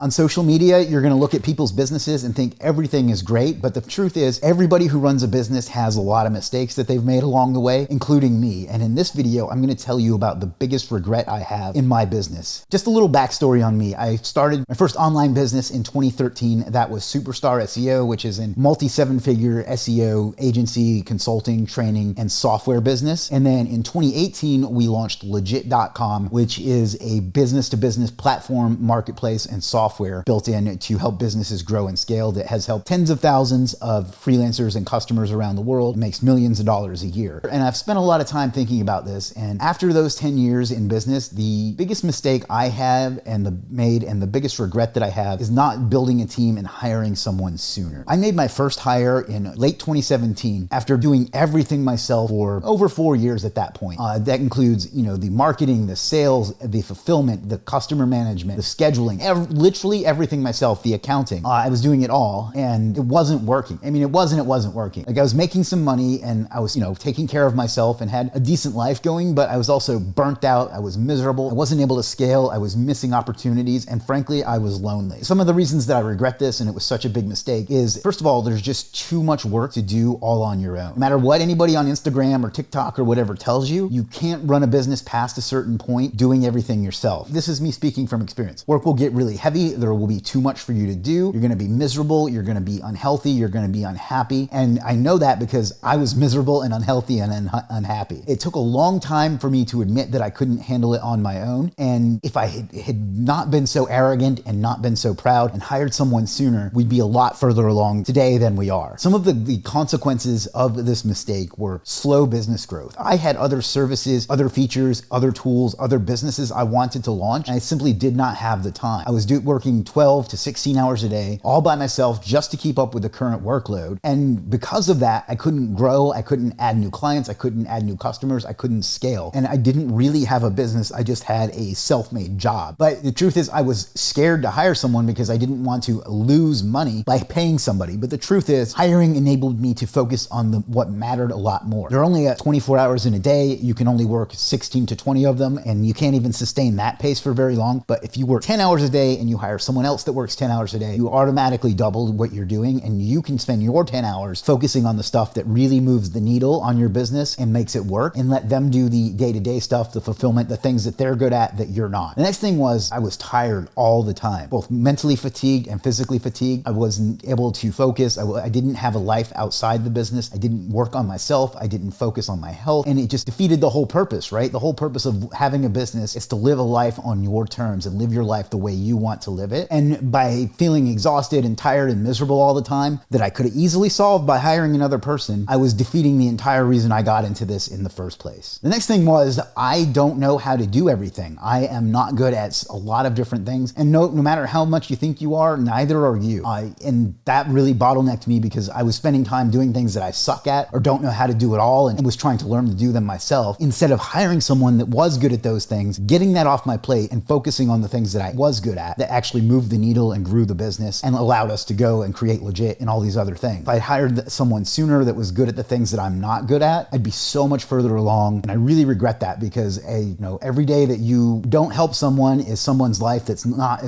On social media, you're going to look at people's businesses and think everything is great, but the truth is everybody who runs a business has a lot of mistakes that they've made along the way, including me. And in this video, I'm going to tell you about the biggest regret I have in my business. Just a little backstory on me. I started my first online business in 2013. That was Superstar SEO, which is a multi-seven-figure SEO agency, consulting, training, and software business. And then in 2018, we launched Legiit.com, which is a business-to-business platform, marketplace, and software built in to help businesses grow and scale that has helped tens of thousands of freelancers and customers around the world, makes millions of dollars a year. And I've spent a lot of time thinking about this. And after those 10 years in business, the biggest mistake I have and the biggest regret that I have is not building a team and hiring someone sooner. I made my first hire in late 2017 after doing everything myself for over 4 years at that point. That includes, the marketing, the sales, the fulfillment, the customer management, the scheduling, literally everything myself, the accounting. I was doing it all and it wasn't working. It wasn't working. Like I was making some money and I was, taking care of myself and had a decent life going, but I was also burnt out. I was miserable. I wasn't able to scale. I was missing opportunities. And frankly, I was lonely. Some of the reasons that I regret this, and it was such a big mistake, is first of all, there's just too much work to do all on your own. No matter what anybody on Instagram or TikTok or whatever tells you, you can't run a business past a certain point doing everything yourself. This is me speaking from experience. Work will get really heavy. There will be too much for you to do. You're going to be miserable. You're going to be unhealthy. You're going to be unhappy. And I know that because I was miserable and unhealthy and unhappy. It took a long time for me to admit that I couldn't handle it on my own. And if I had not been so arrogant and not been so proud and hired someone sooner, we'd be a lot further along today than we are. Some of the consequences of this mistake were slow business growth. I had other services, other features, other tools, other businesses I wanted to launch, and I simply did not have the time. I was working 12 to 16 hours a day, all by myself, just to keep up with the current workload. And because of that, I couldn't grow. I couldn't add new clients. I couldn't add new customers. I couldn't scale. And I didn't really have a business. I just had a self-made job. But the truth is I was scared to hire someone because I didn't want to lose money by paying somebody. But the truth is hiring enabled me to focus on what mattered a lot more. You're only at 24 hours in a day. You can only work 16 to 20 of them, and you can't even sustain that pace for very long. But if you work 10 hours a day and you hire someone else that works 10 hours a day, you automatically double what you're doing, and you can spend your 10 hours focusing on the stuff that really moves the needle on your business and makes it work, and let them do the day-to-day stuff, the fulfillment, the things that they're good at that you're not. The next thing was I was tired all the time, both mentally fatigued and physically fatigued. I wasn't able to focus. I didn't have a life outside the business. I didn't work on myself. I didn't focus on my health, and it just defeated the whole purpose, right? The whole purpose of having a business is to live a life on your terms and live your life the way you want to live it. And by feeling exhausted and tired and miserable all the time that I could have easily solved by hiring another person, I was defeating the entire reason I got into this in the first place. The next thing was I don't know how to do everything. I am not good at a lot of different things. And no matter how much you think you are, neither are you. And that really bottlenecked me because I was spending time doing things that I suck at or don't know how to do at all, and was trying to learn to do them myself instead of hiring someone that was good at those things, getting that off my plate and focusing on the things that I was good at that actually moved the needle and grew the business and allowed us to go and create Legiit and all these other things. If I hired someone sooner that was good at the things that I'm not good at, I'd be so much further along. And I really regret that because every day that you don't help someone is someone's life that's not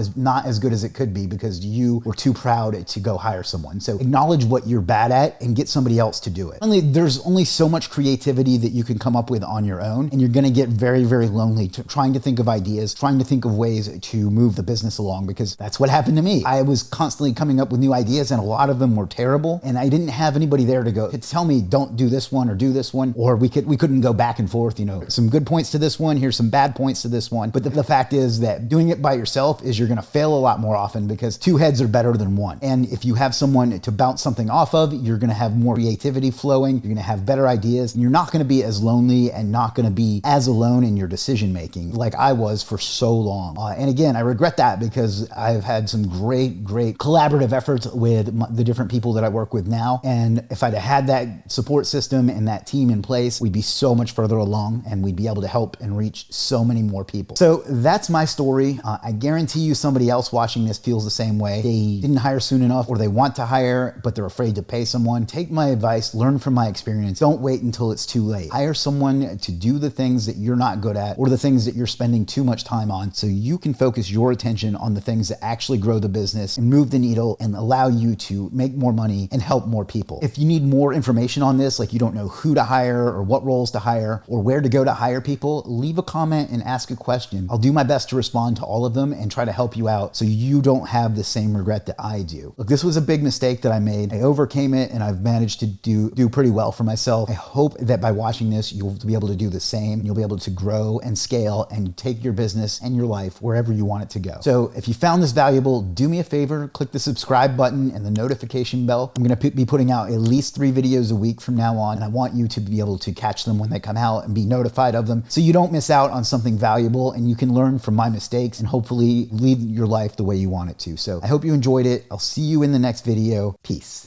as good as it could be because you were too proud to go hire someone. So acknowledge what you're bad at and get somebody else to do it. There's only so much creativity that you can come up with on your own, and you're going to get very, very lonely trying to think of ideas, trying to think of ways to move the business along, because that's what happened to me. I was constantly coming up with new ideas and a lot of them were terrible, and I didn't have anybody there to tell me don't do this one or do this one, or we couldn't go back and forth, some good points to this one, here's some bad points to this one. But the fact is that doing it by yourself is you're going to fail a lot more often because two heads are better than one. And if you have someone to bounce something off of, you're going to have more creativity flowing, you're going to have better ideas, and you're not going to be as lonely and not going to be as alone in your decision making like I was for so long. And again, I regret that because I've had some great collaborative efforts with the different people that I work with now. And if I'd had that support system and that team in place, we'd be so much further along and we'd be able to help and reach so many more people. So that's my story. I guarantee you somebody else watching this feels the same way. They didn't hire soon enough, or they want to hire, but they're afraid to pay someone. Take my advice, learn from my experience. Don't wait until it's too late. Hire someone to do the things that you're not good at or the things that you're spending too much time on so you can focus your attention on the things that actually grow the business and move the needle and allow you to make more money and help more people. If you need more information on this, like you don't know who to hire or what roles to hire or where to go to hire people, leave a comment and ask a question. I'll do my best to respond to all of them and try to help you out so you don't have the same regret that I do. Look, this was a big mistake that I made. I overcame it and I've managed to do pretty well for myself. I hope that by watching this, you'll be able to do the same. You'll be able to grow and scale and take your business and your life wherever you want it to go. So if you found this valuable, do me a favor, click the subscribe button and the notification bell. I'm going to be putting out at least 3 videos a week from now on, and I want you to be able to catch them when they come out and be notified of them so you don't miss out on something valuable and you can learn from my mistakes and hopefully lead your life the way you want it to. So I hope you enjoyed it. I'll see you in the next video. Peace.